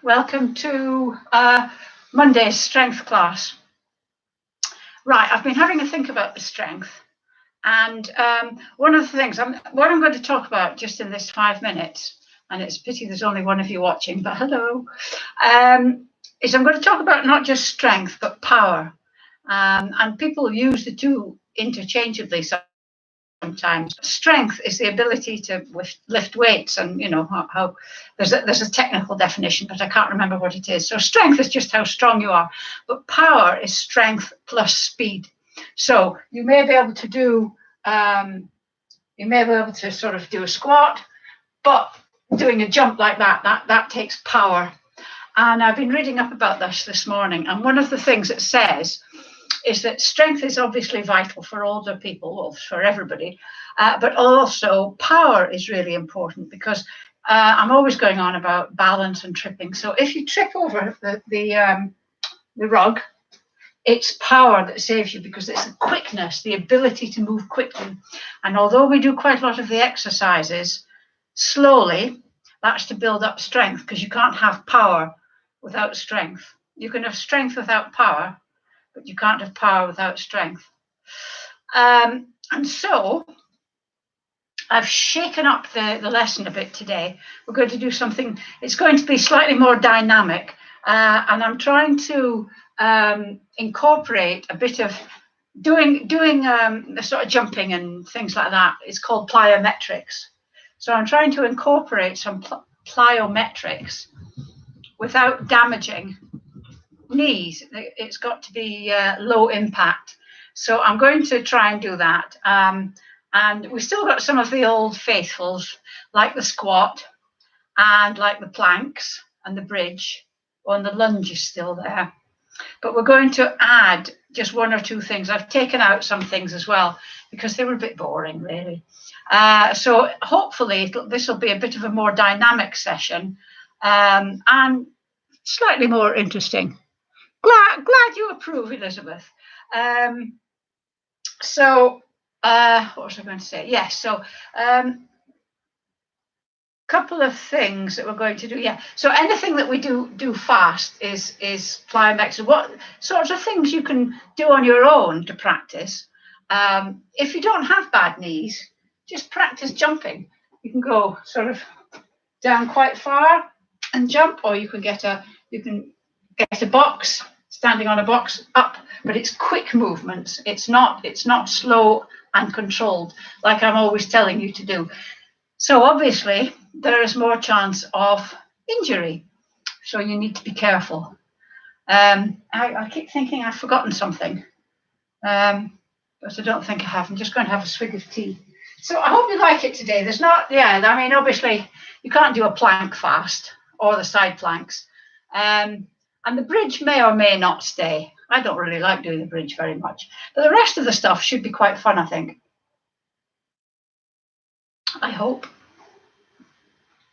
welcome to Monday's strength class. Right, I've been having a think about the strength, and one of the things, what I'm going to talk about just in this 5 minutes, and it's a pity there's only one of you watching, but hello, is I'm going to talk about not just strength, but power. And people use the two interchangeably sometimes. Strength is the ability to lift weights, and you know how there's a technical definition, but I can't remember what it is. So strength is just how strong you are, but power is strength plus speed. So you may be able to do sort of do a squat, but doing a jump like that takes power. And I've been reading up about this morning, and one of the things it says is that strength is obviously vital for older people, or for everybody, but also power is really important, because I'm always going on about balance and tripping. So if you trip over the rug, it's power that saves you, because it's the quickness, the ability to move quickly. And although we do quite a lot of the exercises slowly, that's to build up strength, because you can't have power without strength. You can have strength without power, but you can't have power without strength. And so I've shaken up the lesson a bit today. We're going to do something, it's going to be slightly more dynamic, and I'm trying to incorporate a bit of doing the sort of jumping and things like that. It's called plyometrics. So I'm trying to incorporate some plyometrics without damaging knees. It's got to be low impact. So I'm going to try and do that. And we've still got some of the old faithfuls, like the squat and like the planks and the bridge, and the lunge is still there. But we're going to add just one or two things. I've taken out some things as well, because they were a bit boring, really. So hopefully this will be a bit of a more dynamic session, and slightly more interesting. Glad you approve, Elizabeth. What was I going to say? Yes, so couple of things that we're going to do. Yeah, so anything that we do fast is plyometrics. What sorts of things you can do on your own to practice? If you don't have bad knees, just practice jumping. You can go sort of down quite far and jump, or you can get a box, standing on a box up, but it's quick movements. It's not slow and controlled, like I'm always telling you to do. So obviously there is more chance of injury, so you need to be careful. I keep thinking I've forgotten something, but I don't think I have. I'm just going to have a swig of tea. So I hope you like it today. I mean, obviously you can't do a plank fast, or the side planks. And the bridge may or may not stay. I don't really like doing the bridge very much, but the rest of the stuff should be quite fun, I think. I hope.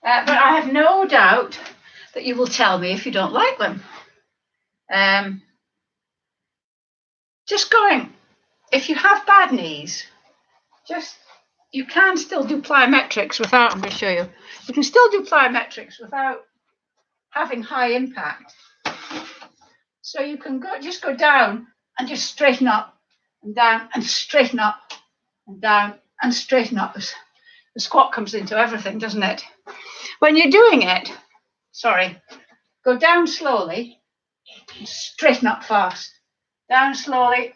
But I have no doubt that you will tell me if you don't like them. Just going, if you have bad knees, you can still do plyometrics without, I'm going to show you, you can still do plyometrics without having high impact. So you can just go down and just straighten up and down and straighten up and down and straighten up. The squat comes into everything, doesn't it? When you're doing it, go down slowly and straighten up fast. Down slowly,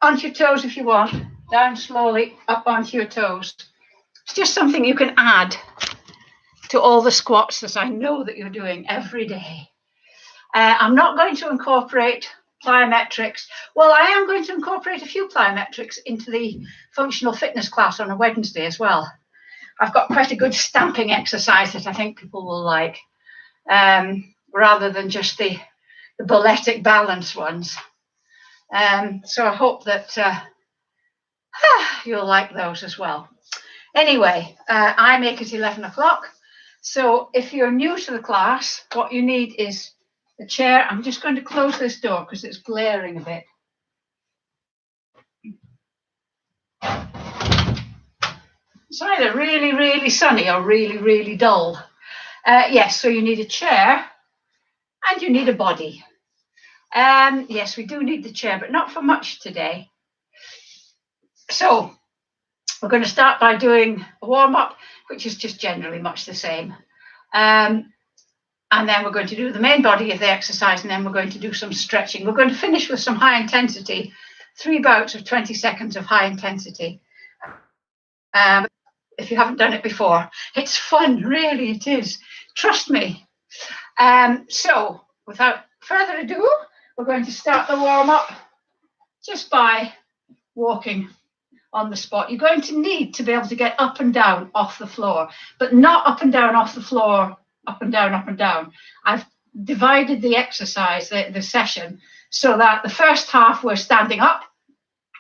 onto your toes if you want. Down slowly, up onto your toes. It's just something you can add to all the squats that I know that you're doing every day. I'm not going to incorporate plyometrics. Well, I am going to incorporate a few plyometrics into the functional fitness class on a Wednesday as well. I've got quite a good stamping exercise that I think people will like, rather than just the balletic balance ones. So I hope that you'll like those as well. Anyway, I make it 11 o'clock. So if you're new to the class, what you need is a chair. I'm just going to close this door because it's glaring a bit. It's either really, really sunny or really, really dull. Yes, so you need a chair and you need a body. Yes, we do need the chair, but not for much today. So we're going to start by doing a warm-up, which is just generally much the same. And then we're going to do the main body of the exercise, and then we're going to do some stretching. We're going to finish with some high intensity, 3 bouts of 20 seconds of high intensity. If you haven't done it before, it's fun, really it is. Trust me. So without further ado, we're going to start the warm-up just by walking on the spot. You're going to need to be able to get up and down off the floor, but not up and down off the floor, up and down, up and down. I've divided the exercise, the session, so that the first half we're standing up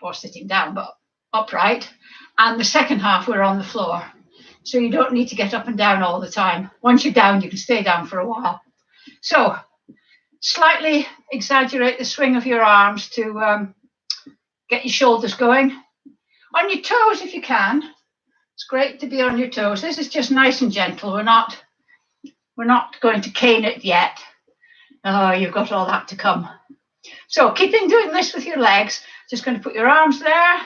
or sitting down, but upright, and the second half we're on the floor. So you don't need to get up and down all the time. Once you're down, you can stay down for a while. So slightly exaggerate the swing of your arms to get your shoulders going. On your toes if you can. It's great to be on your toes. This is just nice and gentle. We're not going to cane it yet. Oh, you've got all that to come. So keeping doing this with your legs, just going to put your arms there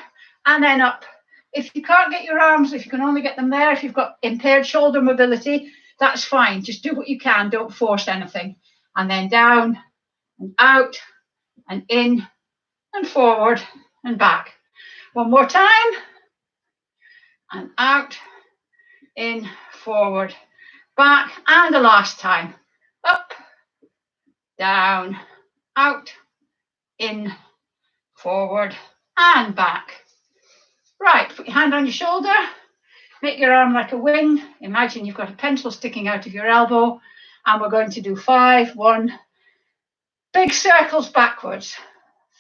and then up. If you can't get your arms, if you can only get them there, if you've got impaired shoulder mobility, that's fine. Just do what you can. Don't force anything. And then down and out and in and forward and back. One more time. And out, in, forward, back. And the last time. Up, down, out, in, forward, and back. Right, put your hand on your shoulder. Make your arm like a wing. Imagine you've got a pencil sticking out of your elbow. And we're going to do 5, 1, big circles backwards.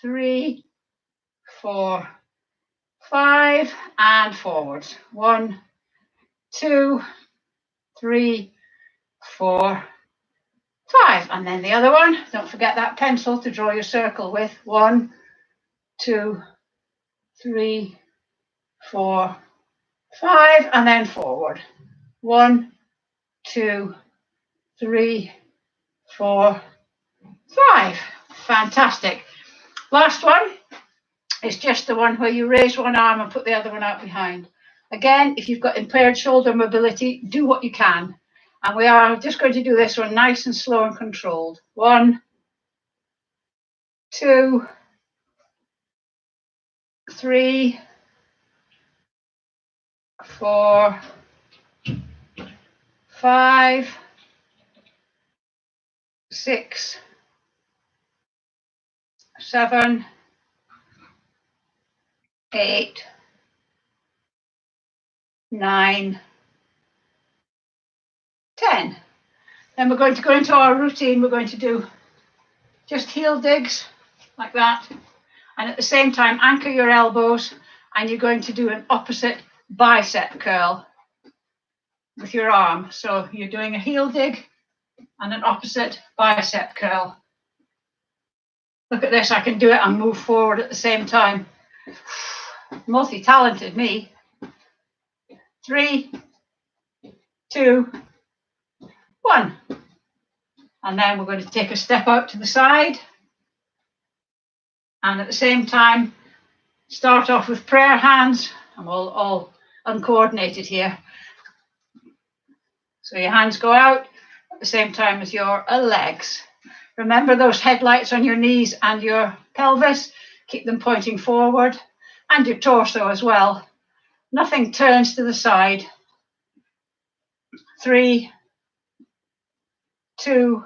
3, 4, 5, and forwards. 1, 2, 3, 4, 5. And then the other one. Don't forget that pencil to draw your circle with. 1, 2, 3, 4, 5, and then forward. 1, 2, 3, 4, 5. Fantastic. Last one is just the one where you raise one arm and put the other one out behind. Again, if you've got impaired shoulder mobility, do what you can. And we are just going to do this one nice and slow and controlled. 1, 2, 3, 4, 5, 6, 7, 8, 9, 10. Then we're going to go into our routine. We're going to do just heel digs like that. And at the same time, anchor your elbows, and you're going to do an opposite bicep curl with your arm. So you're doing a heel dig and an opposite bicep curl. Look at this, I can do it and move forward at the same time. Multi-talented me. 3, 2, 1. And then we're going to take a step out to the side. And at the same time, start off with prayer hands. I'm all uncoordinated here. So your hands go out at the same time as your legs. Remember those headlights on your knees and your pelvis. Keep them pointing forward, and your torso as well. Nothing turns to the side. 3, 2,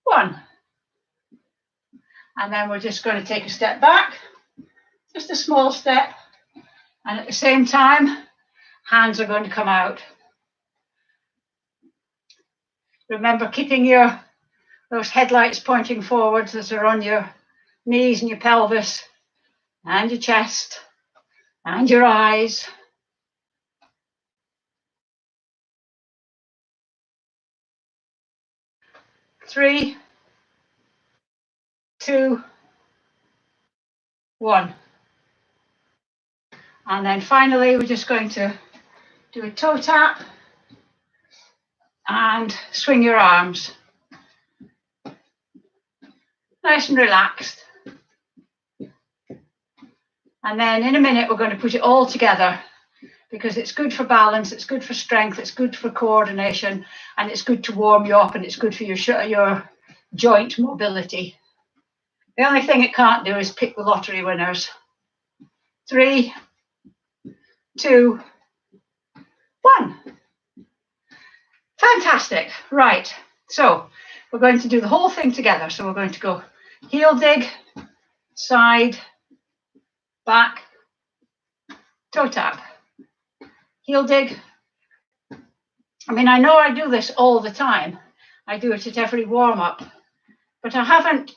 1. And then we're just going to take a step back, just a small step. And at the same time, hands are going to come out. Remember keeping those headlights pointing forwards that are on your knees and your pelvis and your chest and your eyes. Three, 2, 1. And then finally, we're just going to do a toe tap and swing your arms. nice and relaxed. And then in a minute, we're going to put it all together because it's good for balance, it's good for strength, it's good for coordination, and it's good to warm you up, and it's good for your joint mobility. The only thing it can't do is pick the lottery winners. 3, 2, 1. Fantastic. Right. So we're going to do the whole thing together. So we're going to go heel dig, side, back, toe tap, heel dig. I mean, I know I do this all the time. I do it at every warm up, but I haven't,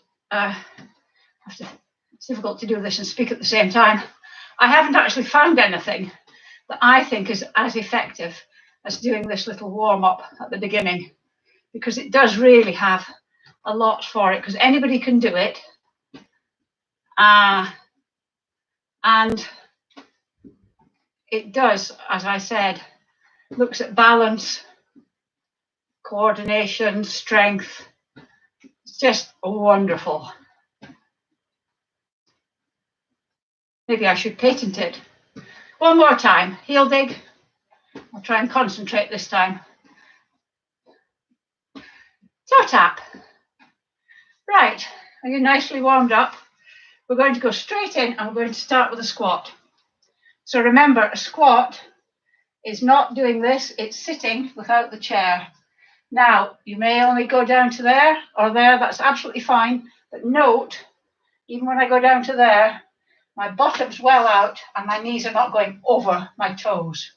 it's difficult to do this and speak at the same time. I haven't actually found anything that I think is as effective as doing this little warm up at the beginning, because it does really have a lot for it, because anybody can do it. And it does, as I said, looks at balance, coordination, strength. It's just wonderful. Maybe I should patent it. One more time, heel dig. I'll try and concentrate this time. Toe tap. Right, are you nicely warmed up? We're going to go straight in and we're going to start with a squat. So remember, a squat is not doing this, it's sitting without the chair. Now, you may only go down to there or there, that's absolutely fine. But note, even when I go down to there, my bottom's well out and my knees are not going over my toes.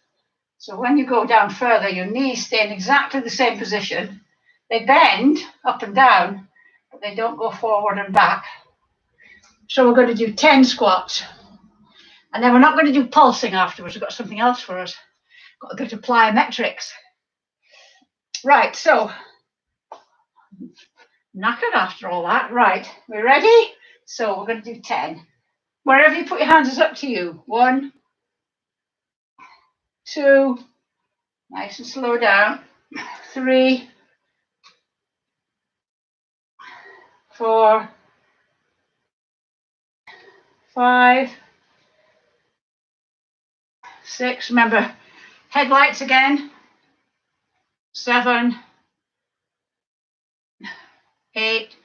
So when you go down further, your knees stay in exactly the same position. They bend up and down, but they don't go forward and back. So we're going to do 10 squats. And then we're not going to do pulsing afterwards. We've got something else for us. Got a bit of plyometrics. Right, so knackered after all that. Right, we're ready? So we're going to do 10. Wherever you put your hands is up to you. 1, 2, nice and slow down. 3, 4, 5, 6. Remember, headlights again. 7, 8,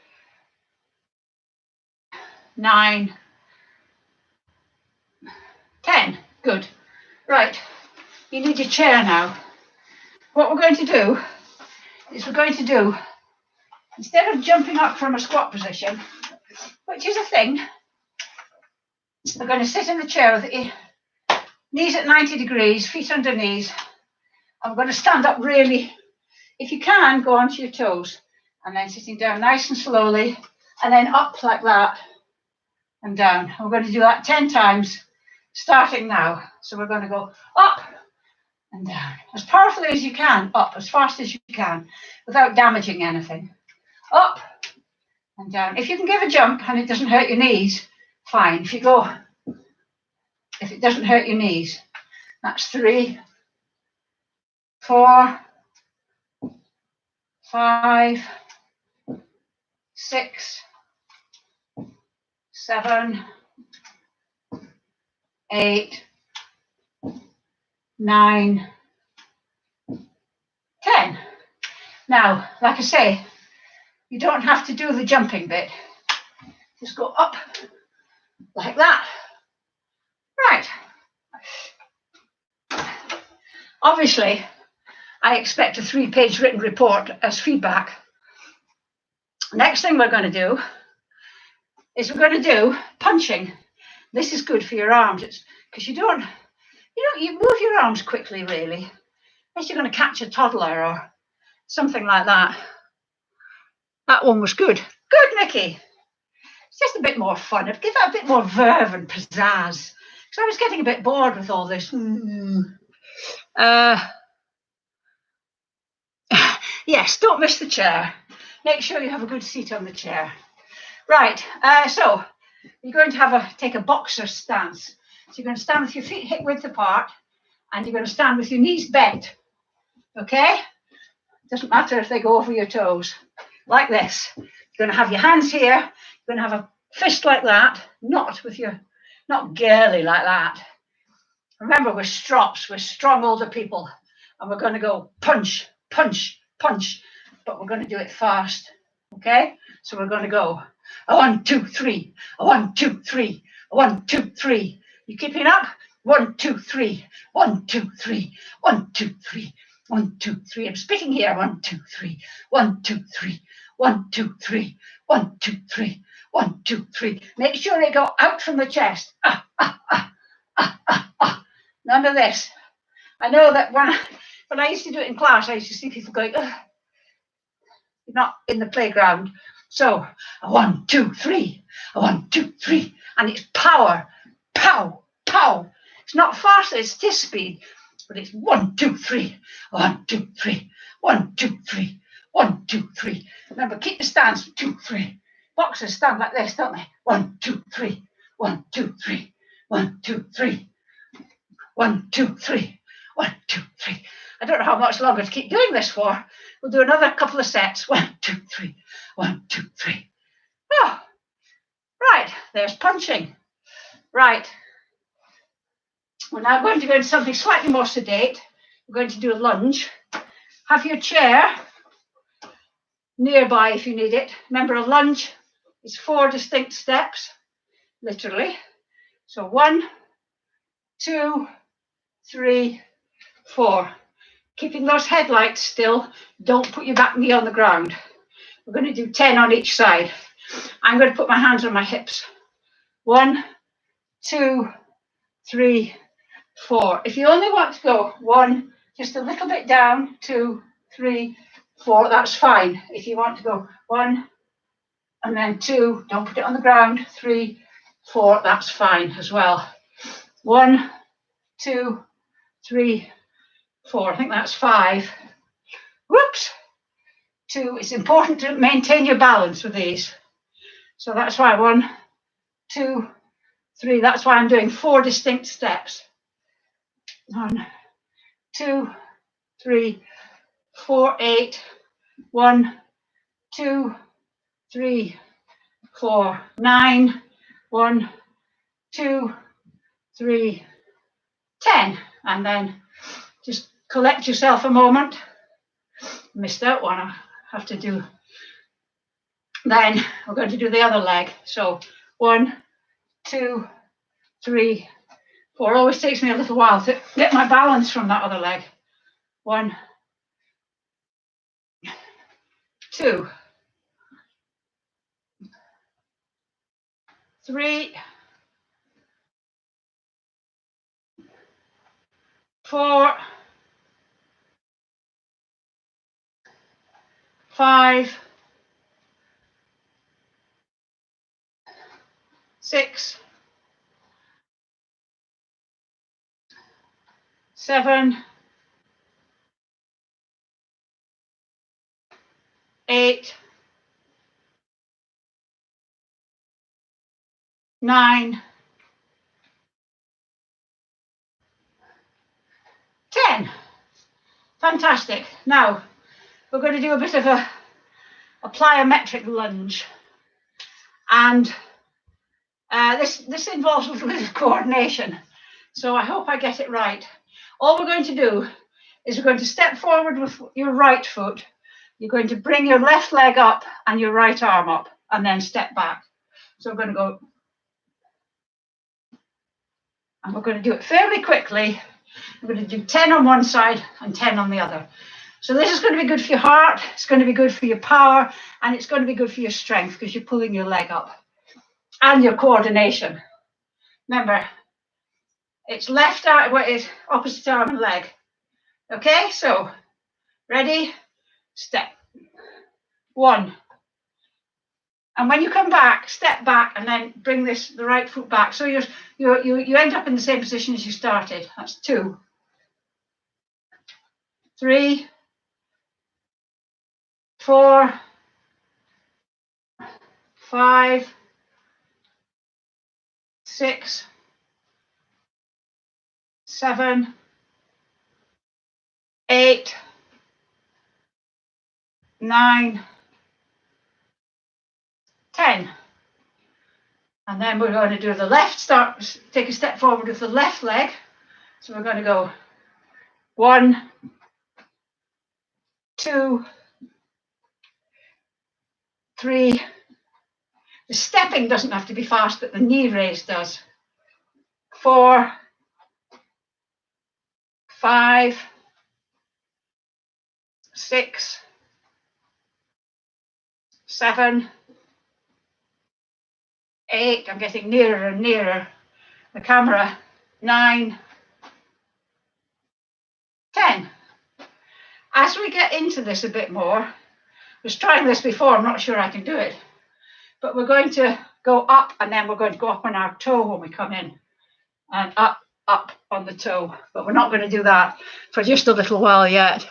9, 10. Good. Right, you need your chair now. What we're going to do is instead of jumping up from a squat position, which is a thing, we're going to sit in the chair with the knees at 90 degrees, feet under knees. I'm going to stand up really, if you can, go onto your toes, and then sitting down nice and slowly, and then up like that and down. We're going to do that 10 times, starting now. So we're going to go up and down, as powerfully as you can, up as fast as you can, without damaging anything. Up and down. If you can give a jump and it doesn't hurt your knees, fine. If it doesn't hurt your knees, that's 3, 4, 5, 6, 7, 8, 9, 10. Now, like I say, you don't have to do the jumping bit. Just go up like that. Right. Obviously, I expect a 3-page written report as feedback. Next thing we're going to do is we're going to do punching. This is good for your arms. It's because you move your arms quickly, really, unless you're going to catch a toddler or something like that. That one was good. Good, Nikki. It's just a bit more fun. It'd give it a bit more verve and pizzazz. So I was getting a bit bored with all this. Yes, don't miss the chair. Make sure you have a good seat on the chair. Right, so you're going to take a boxer stance. So you're going to stand with your feet hip width apart, and you're going to stand with your knees bent. Okay? Doesn't matter if they go over your toes. Like this. You're going to have your hands here. You're going to have a fist like that, not girly like that. Remember, we're strops, we're strong older people, and we're going to go punch, punch, punch, but we're going to do it fast, okay? So we're going to go a 1, 2, 3, a 1, 2, 3, a 1, 2, 3. You keeping up? 1, 2, 3, 1, 2, 3, 1, 2, 3, 1, 2, 3. I'm spitting here. 1, 2, 3, 1, 2, 3, 1, 2, 3, 1, 2, 3, 1, 2, 3. Make sure they go out from the chest. Ah, ah, ah, ah, ah, ah. None of this. I know that when I used to do it in class, I used to see people going, ugh, you're not in the playground. So a 1, 2, 3, a 1, 2, 3, and it's power, pow, pow. It's not fast, it's this speed, but it's 1, 2, 3, 1, 2, 3, 1, 2, 3, 1, 2, 3. Remember, keep the stance, 2, 3. Boxers stand like this, don't they? 1, 2, 3, 1, 2, 3, 1, 2, 3, 1, 2, 3, 1, 2, 3. I don't know how much longer to keep doing this for. We'll do another couple of sets. 1, 2, 3, 1, 2, 3. Oh, right, there's punching. Right. We're now going to go into something slightly more sedate. We're going to do a lunge. Have your chair nearby if you need it. Remember, a lunge is 4 distinct steps, literally. So 1, 2, 3, 4. Keeping those headlights still. Don't put your back knee on the ground. We're going to do 10 on each side. I'm going to put my hands on my hips. 1, 2, 3, 4. If you only want to go 1, just a little bit down, 2, 3, 4, that's fine. If you want to go 1 and then 2, don't put it on the ground, 3, 4, that's fine as well. 1, 2, 3, 4. I think that's 5. Whoops. 2. It's important to maintain your balance with these. So that's why 1, 2, 3. That's why I'm doing 4 distinct steps. 1, 2, 3, 4, 8. 1, 2, 3, 4, 9. 1, 2, 3, 10. And then just collect yourself a moment. Missed out one. I have to do. Then we're going to do the other leg. So 1, 2, 3, 4. Always takes me a little while to get my balance from that other leg. 1, 2, 3, 4, 5, 6, 7, 8, 9, 10. Fantastic. Now we're going to do a bit of a plyometric lunge, and this involves a little bit of coordination. So I hope I get it right. All we're going to do is we're going to step forward with your right foot. You're going to bring your left leg up and your right arm up, and then step back. So we're going to go, and we're going to do it fairly quickly. We're going to do 10 on one side and 10 on the other. So this is going to be good for your heart, it's going to be good for your power, and it's going to be good for your strength because you're pulling your leg up. And your coordination. Remember, it's left arm, what is opposite arm and leg. Okay, so ready, step. 1. And when you come back, step back and then bring the right foot back. So you end up in the same position as you started. That's 2. 3, 4, 5, 6, 7, 8, 9, 10. And then we're going to do the left, take a step forward with the left leg. So we're going to go 1, 2, 3. The stepping doesn't have to be fast, but the knee raise does. 4, 5, 6, 7, 8. I'm getting nearer and nearer the camera. 9, 10. As we get into this a bit more, I was trying this before, I'm not sure I can do it, but we're going to go up and then we're going to go up on our toe when we come in, and up on the toe, but we're not going to do that for just a little while yet.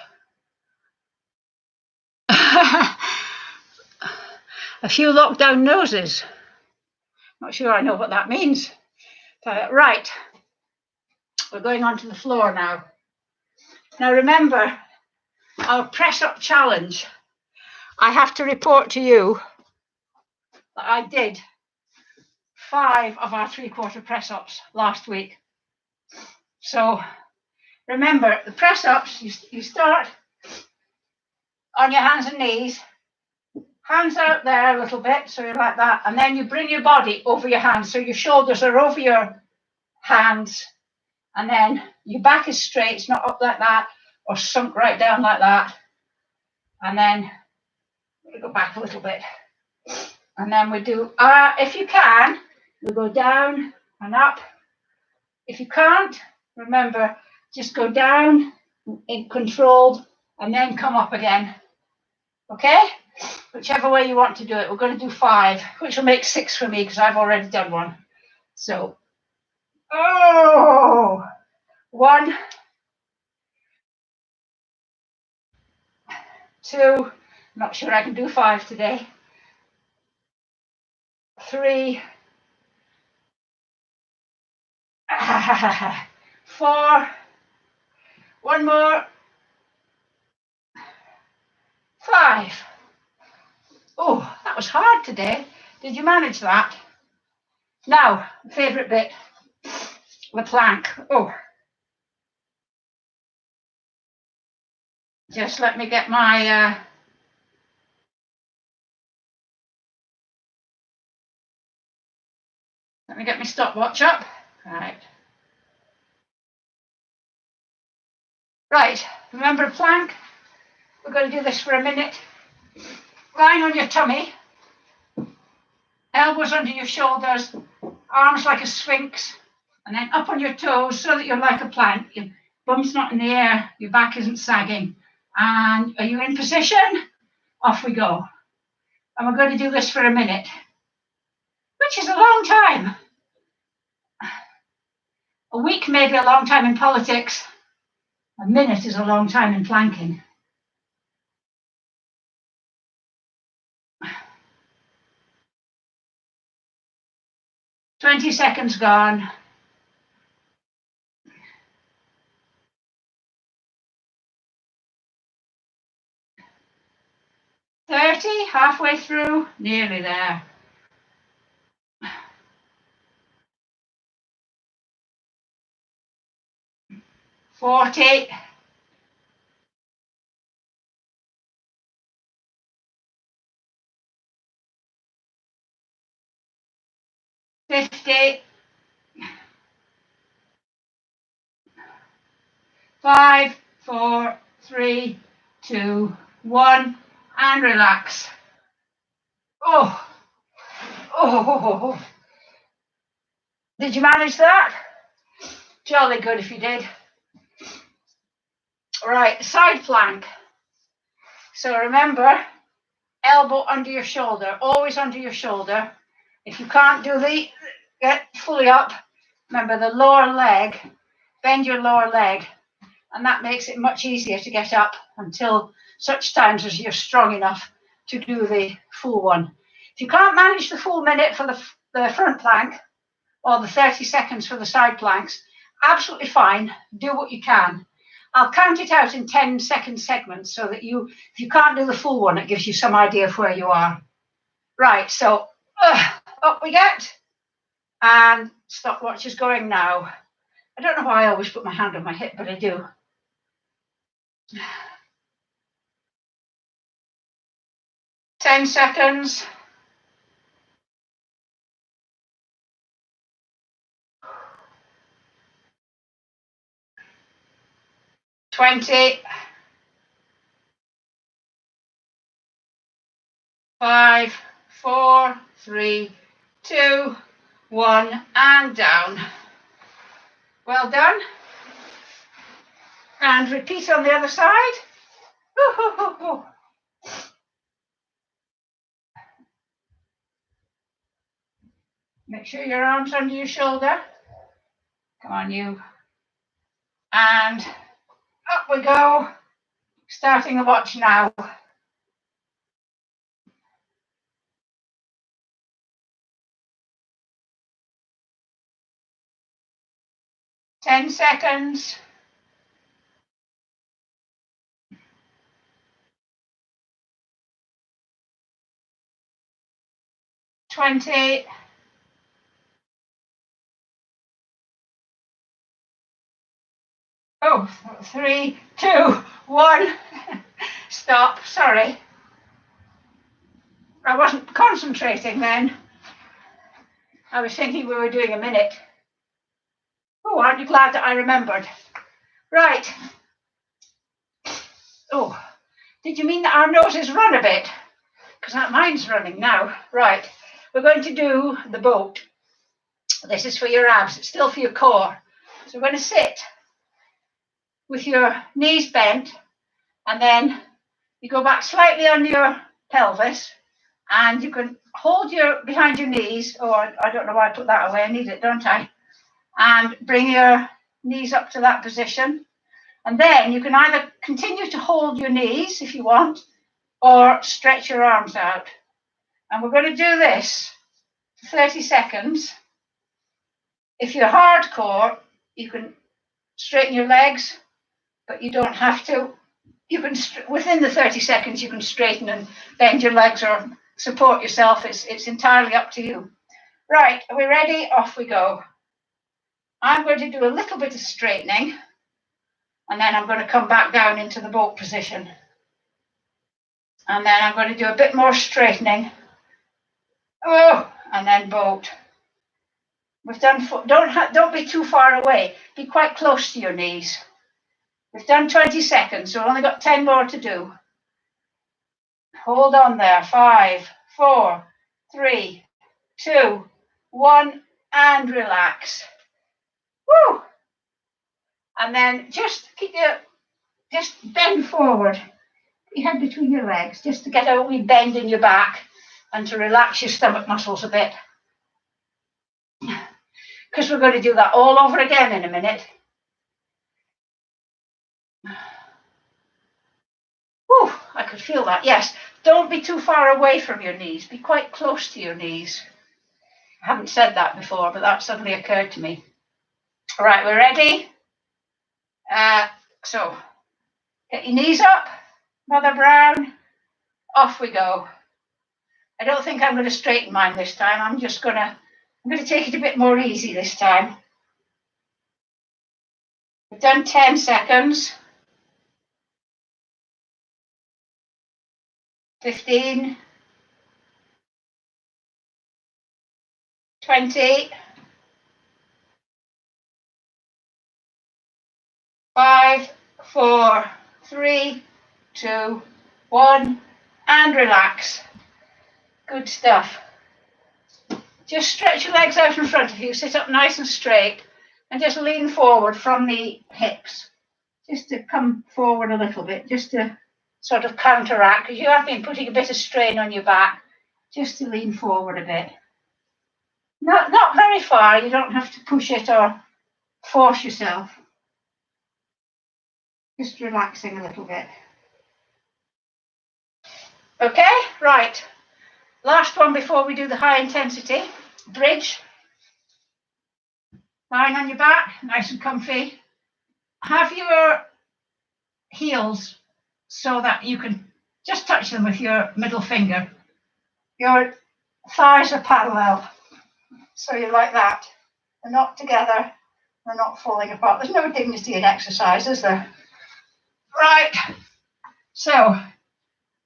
A few lockdown noses. Not sure I know what that means. Right, we're going onto the floor now. Now remember, our press up challenge, I have to report to you that I did 5 of our 3/4 press ups last week. So remember, the press ups, you start on your hands and knees, hands out there a little bit, so you're like that, and then you bring your body over your hands, so your shoulders are over your hands, and then your back is straight, it's not up like that, or sunk right down like that, and then we go back a little bit, and then we do, if you can, we go down and up. If you can't, remember, just go down in controlled, and then come up again, okay? Whichever way you want to do it. We're going to do 5, which will make 6 for me because I've already done one. So, 1, 2, not sure I can do 5 today. 3, 4, one more, 5. Oh, that was hard today. Did you manage that? Now, favourite bit, the plank. Oh, just let me get my stopwatch up. Right, remember a plank? We're going to do this for a minute. Lying on your tummy, elbows under your shoulders, arms like a sphinx, and then up on your toes so that you're like a plank. Your bum's not in the air, your back isn't sagging. And are you in position? Off we go. And we're going to do this for a minute, which is a long time. A week may be a long time in politics. A minute is a long time in planking. "20 seconds gone. "30, halfway through, nearly there. "40. 50. 5, 4, 3, 2, 1, and relax. Oh. Did you manage that? Jolly good if you did. Right, side plank. So remember, elbow under your shoulder, always under your shoulder. If you can't do get fully up, remember the lower leg, bend your lower leg, and that makes it much easier to get up until such times as you're strong enough to do the full one. If you can't manage the full minute for the front plank, or the 30 seconds for the side planks, absolutely fine, do what you can. I'll count it out in 10-second segments so that if you can't do the full one, it gives you some idea of where you are. Right, so Up we get. And stopwatch is going now. I don't know why I always put my hand on my hip, but I do. 10 seconds. 20. 5, 4, 3, 2, 1, and down. Well done. And repeat on the other side. Make sure your arms under your shoulder. Come on, you. And up we go. Starting the watch now. Ten seconds. 20. 3, 2, 1. Stop. Sorry. I wasn't concentrating then. I was thinking we were doing a minute. Oh, aren't you glad that I remembered? Right. Oh, did you mean that our noses run a bit? Because mine's running now. Right. We're going to do the boat. This is for your abs. It's still for your core. So we're going to sit with your knees bent, and then you go back slightly on your pelvis, and you can hold your behind your knees. Oh, I don't know why I put that away. I need it, don't I? And bring your knees up to that position. And then you can either continue to hold your knees if you want, or stretch your arms out. And we're going to do this for 30 seconds. If you're hardcore, you can straighten your legs, but you don't have to. You can, within the 30 seconds, you can straighten and bend your legs or support yourself. It's entirely up to you. Right, are we ready? Off we go. I'm going to do a little bit of straightening, and then I'm going to come back down into the boat position. And then I'm going to do a bit more straightening. Oh, and then boat. We've done, don't be too far away. Be quite close to your knees. We've done 20 seconds, so we've only got 10 more to do. Hold on there. 5, 4, 3, 2, 1, and relax. Woo! And then just bend forward. Put your head between your legs, just to get a wee bend in your back and to relax your stomach muscles a bit. Because we're going to do that all over again in a minute. Whew, I could feel that. Yes, don't be too far away from your knees. Be quite close to your knees. I haven't said that before, but that suddenly occurred to me. All right, we're ready. So, get your knees up, Mother Brown. Off we go. I don't think I'm going to straighten mine this time. I'm going to take it a bit more easy this time. We've done 10 seconds. 15. 20. 5, 4, 3, 2, 1, and relax. Good stuff. Just stretch your legs out in front of you, sit up nice and straight, and just lean forward from the hips. Just to come forward a little bit, just to sort of counteract, because you have been putting a bit of strain on your back, just to lean forward a bit. Not very far, you don't have to push it or force yourself. Just relaxing a little bit. Okay, right. Last one before we do the high intensity. Bridge. Lying on your back, nice and comfy. Have your heels so that you can just touch them with your middle finger. Your thighs are parallel. So you're like that. They're not together. They're not falling apart. There's no dignity in exercise, is there? Right. So,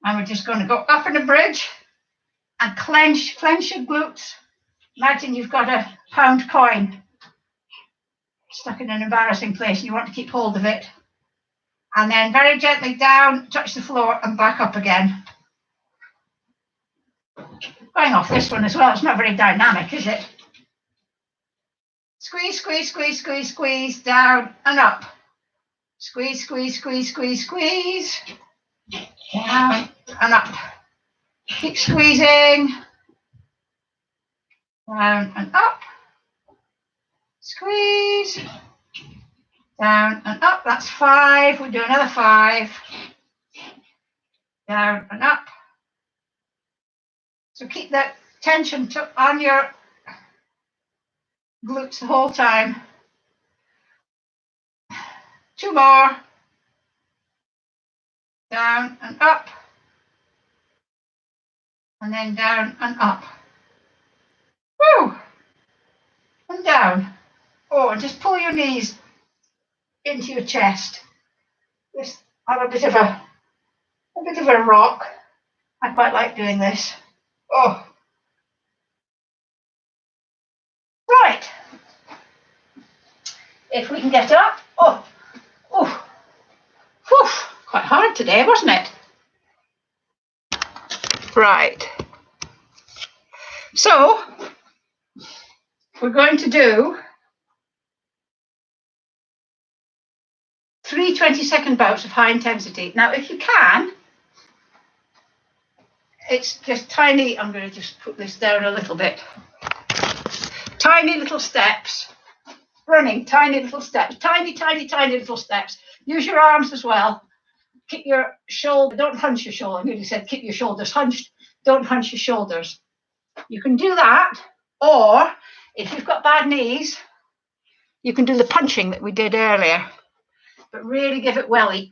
and we're just going to go up in a bridge and clench your glutes. Imagine you've got a pound coin stuck in an embarrassing place and you want to keep hold of it. And then very gently down, touch the floor and back up again. Going off this one as well, it's not very dynamic, is it? Squeeze, squeeze, squeeze, squeeze, squeeze, down and up. Squeeze, squeeze, squeeze, squeeze, squeeze, down and up. Keep squeezing, down and up. Squeeze, down and up. That's 5. We'll do another 5. Down and up. So keep that tension on your glutes the whole time. 2 more. Down and up. And then down and up. Woo! And down. Oh, and just pull your knees into your chest. Just have a bit of a rock. I quite like doing this. Oh. Right. If we can get up. Oh. Oh. Whew. Quite hard today, wasn't it? Right. So, we're going to do 3 20-second bouts of high intensity. Now, if you can, it's just tiny, I'm going to just put this down a little bit. Tiny little steps, running, tiny little steps, tiny, tiny, tiny little steps. Use your arms as well. Keep your shoulder, don't hunch your shoulder. I nearly said keep your shoulders hunched, don't hunch your shoulders. You can do that, or if you've got bad knees, you can do the punching that we did earlier, but really give it welly,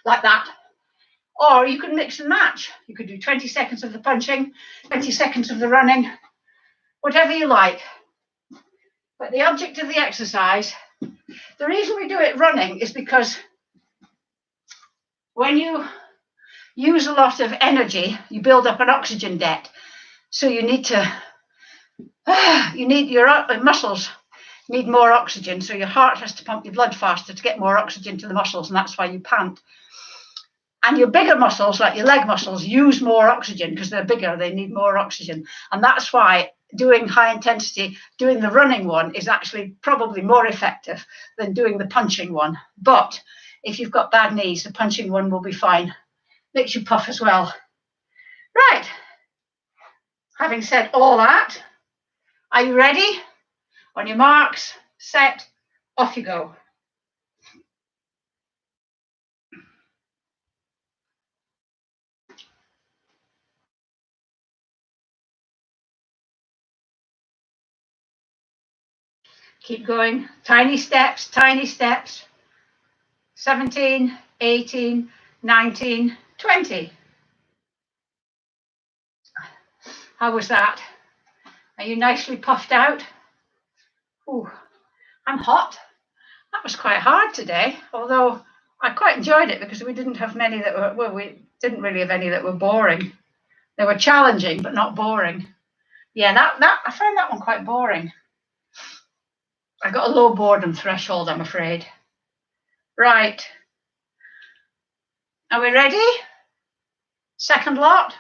like that. Or you can mix and match. You could do 20 seconds of the punching, 20 seconds of the running, whatever you like. But the object of the exercise, the reason we do it running is because when you use a lot of energy, you build up an oxygen debt. So you need your muscles need more oxygen. So your heart has to pump your blood faster to get more oxygen to the muscles, and that's why you pant. And your bigger muscles, like your leg muscles, use more oxygen because they're bigger, they need more oxygen. And that's why doing high intensity, doing the running one is actually probably more effective than doing the punching one. But if you've got bad knees, the punching one will be fine. Makes you puff as well. Right. Having said all that, are you ready? On your marks, set, off you go. Keep going. Tiny steps, tiny steps. 17, 18, 19, 20. How was that? Are you nicely puffed out? Ooh, I'm hot. That was quite hard today, although I quite enjoyed it because we didn't have many that were, well, we didn't really have any that were boring. They were challenging, but not boring. Yeah, that I found that one quite boring. I got a low boredom threshold, I'm afraid. Right. Are we ready? Second lot.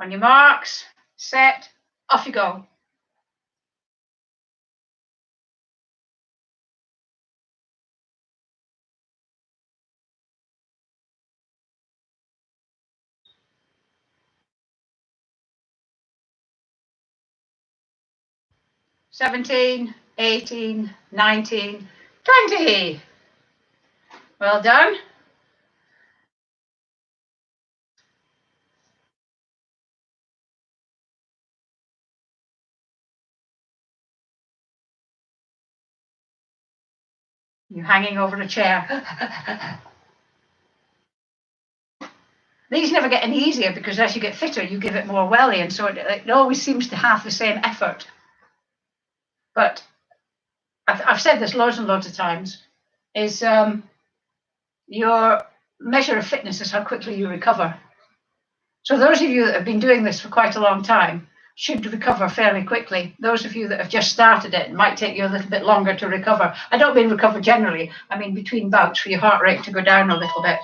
On your marks, set, off you go. "17, 18, 19, 20. Well done. You hanging over the chair. These never get any easier because as you get fitter, you give it more welly, and so it always seems to have the same effort. But I've said this loads and loads of times, is your measure of fitness is how quickly you recover. So those of you that have been doing this for quite a long time should recover fairly quickly. Those of you that have just started it might take you a little bit longer to recover. I don't mean recover generally. I mean between bouts for your heart rate to go down a little bit.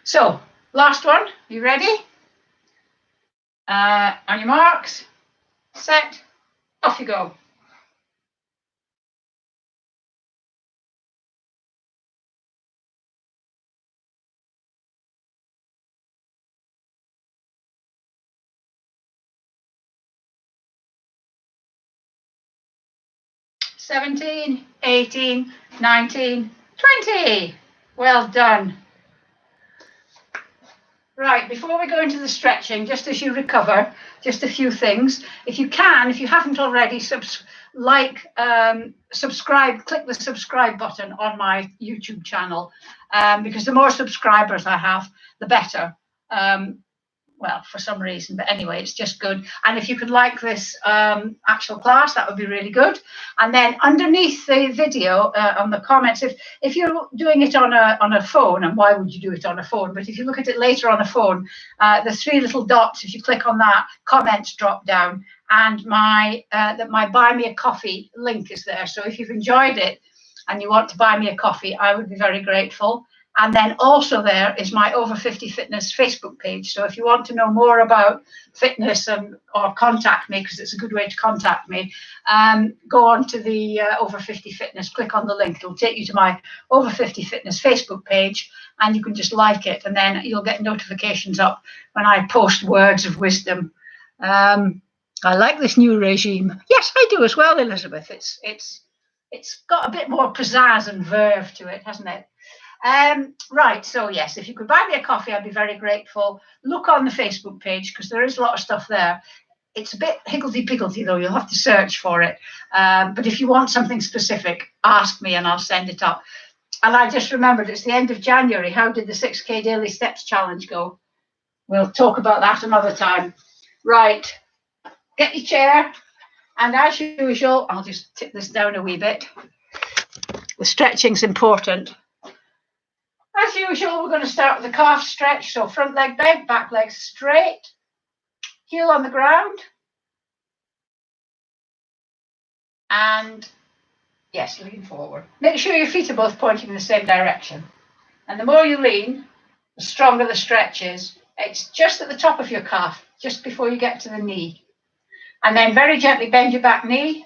So last one, you ready? On your marks, set, off you go. $17, $18, $19, $20. Well done. Right, before we go into the stretching, just as you recover, just a few things. If you can, if you haven't already, subscribe, click the subscribe button on my YouTube channel, because the more subscribers I have, the better. Well, for some reason, but anyway, it's just good. And if you could like this actual class, that would be really good. And then underneath the video, on the comments, if you're doing it on a phone, and why would you do it on a phone? But if you look at it later on a phone, the three little dots, if you click on that, comments drop down, and my Buy Me a Coffee link is there. So if you've enjoyed it and you want to buy me a coffee, I would be very grateful. And then also there is my Over 50 Fitness Facebook page. So if you want to know more about fitness or contact me, because it's a good way to contact me, go on to the Over 50 Fitness, click on the link. It'll take you to my Over 50 Fitness Facebook page, and you can just like it, and then you'll get notifications up when I post words of wisdom. I like this new regime. Yes, I do as well, Elizabeth. It's got a bit more pizzazz and verve to it, hasn't it? Right, so yes, if you could buy me a coffee, I'd be very grateful. Look on the Facebook page, because there is a lot of stuff there. It's a bit higgledy-piggledy, though. You'll have to search for it. But if you want something specific, ask me and I'll send it up. And I just remembered it's the end of January. How did the 6K Daily Steps Challenge go? We'll talk about that another time. Right, get your chair. And as usual, I'll just tip this down a wee bit. The stretching's important. As usual, we're going to start with the calf stretch. So front leg bent, back leg straight, heel on the ground. And yes, lean forward. Make sure your feet are both pointing in the same direction. And the more you lean, the stronger the stretch is. It's just at the top of your calf, just before you get to the knee. And then very gently bend your back knee,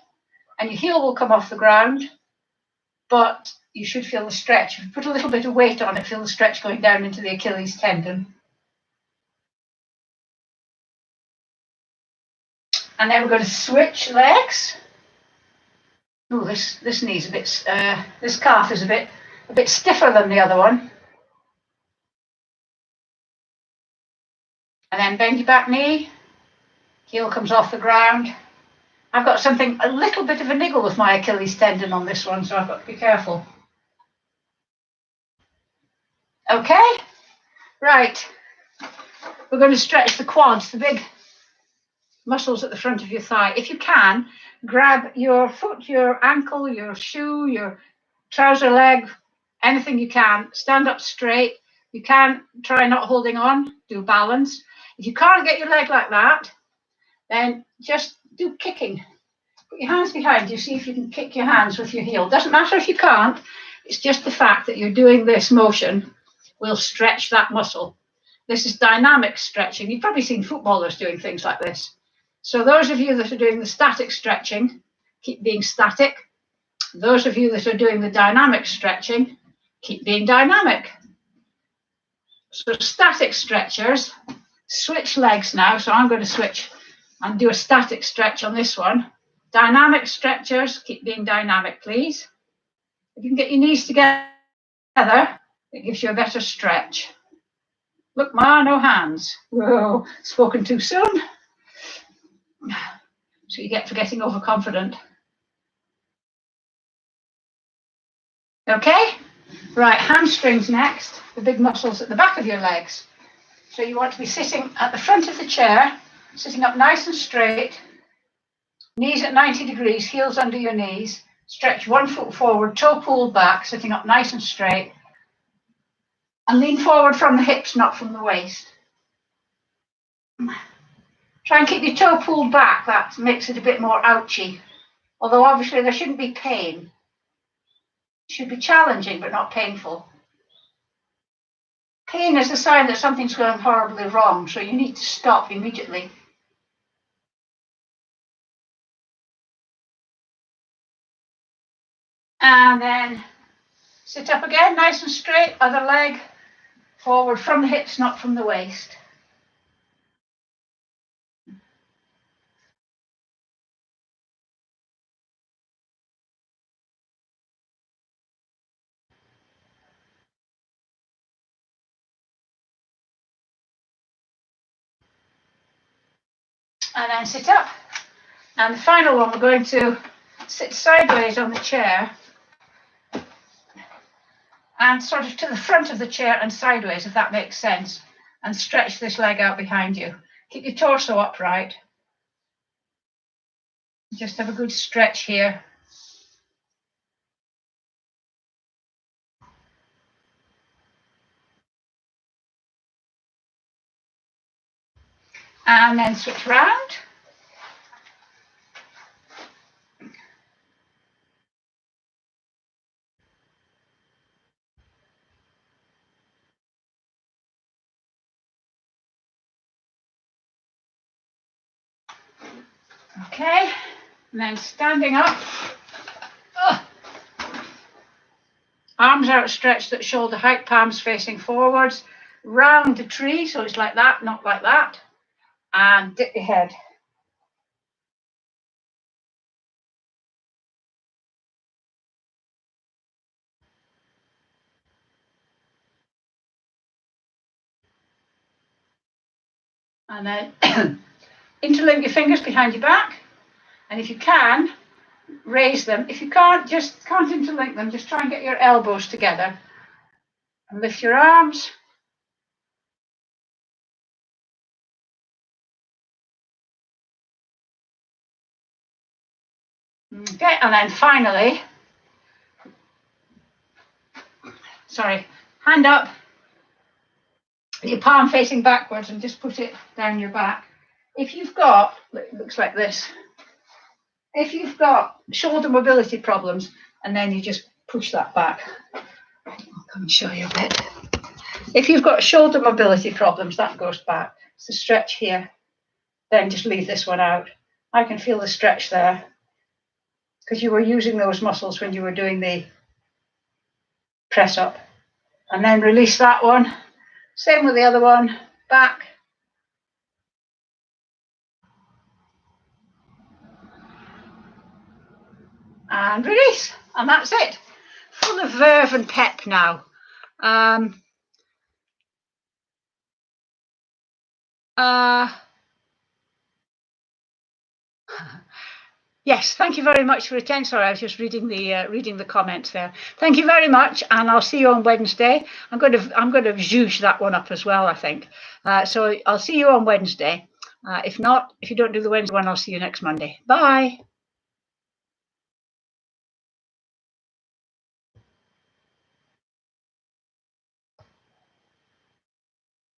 and your heel will come off the ground, but you should feel the stretch. If you put a little bit of weight on it, feel the stretch going down into the Achilles tendon. And then we're going to switch legs. Oh, this knee's a bit, this calf is a bit stiffer than the other one. And then bend your back knee, heel comes off the ground. I've got a little bit of a niggle with my Achilles tendon on this one, so I've got to be careful. Okay, right. We're going to stretch the quads, the big muscles at the front of your thigh. If you can, grab your foot, your ankle, your shoe, your trouser leg, anything you can. Stand up straight. You can try not holding on, do balance. If you can't get your leg like that, then just do kicking. Put your hands behind you, see if you can kick your hands with your heel. Doesn't matter if you can't, it's just the fact that you're doing this motion will stretch that muscle. This is dynamic stretching. You've probably seen footballers doing things like this. So those of you that are doing the static stretching, keep being static. Those of you that are doing the dynamic stretching, keep being dynamic. So static stretchers, switch legs now. So I'm going to switch and do a static stretch on this one. Dynamic stretchers, keep being dynamic, please. If you can get your knees together, it gives you a better stretch. Look, Ma, no hands. Whoa, spoken too soon. So you get for getting overconfident. Okay, Right, hamstrings next, the big muscles at the back of your legs. So you want to be sitting at the front of the chair, sitting up nice and straight, knees at 90 degrees, heels under your knees, stretch one foot forward, toe pulled back, sitting up nice and straight, and lean forward from the hips, not from the waist. Try and keep your toe pulled back, that makes it a bit more ouchy, although obviously there shouldn't be pain. It should be challenging but not painful. Pain is a sign that something's going horribly wrong, so you need to stop immediately. And then sit up again, nice and straight, other leg forward from the hips, not from the waist. And then sit up. And the final one, we're going to sit sideways on the chair and sort of to the front of the chair and sideways, if that makes sense, and stretch this leg out behind you. Keep your torso upright. Just have a good stretch here. And then switch round. Okay, and then standing up. Arms outstretched at shoulder height, palms facing forwards. Round the tree, so it's like that, not like that. And dip your head. And then interlink your fingers behind your back. And if you can, raise them. If you can't interlink them, just try and get your elbows together. And lift your arms. Okay, and then finally, hand up, your palm facing backwards, and just put it down your back. If you've got, it looks like this, if you've got shoulder mobility problems, and then you just push that back. I'll come and show you a bit. If you've got shoulder mobility problems, that goes back. It's a stretch here. Then just leave this one out. I can feel the stretch there because you were using those muscles when you were doing the press up. And then release that one. Same with the other one. Back. And release. And that's it. Full of verve and pep now. Yes, thank you very much for attending. Sorry, I was just reading the comments there. Thank you very much, and I'll see you on Wednesday. I'm going to zhuzh that one up as well, I think. So I'll see you on Wednesday. If not, if you don't do the Wednesday one, I'll see you next Monday. Bye.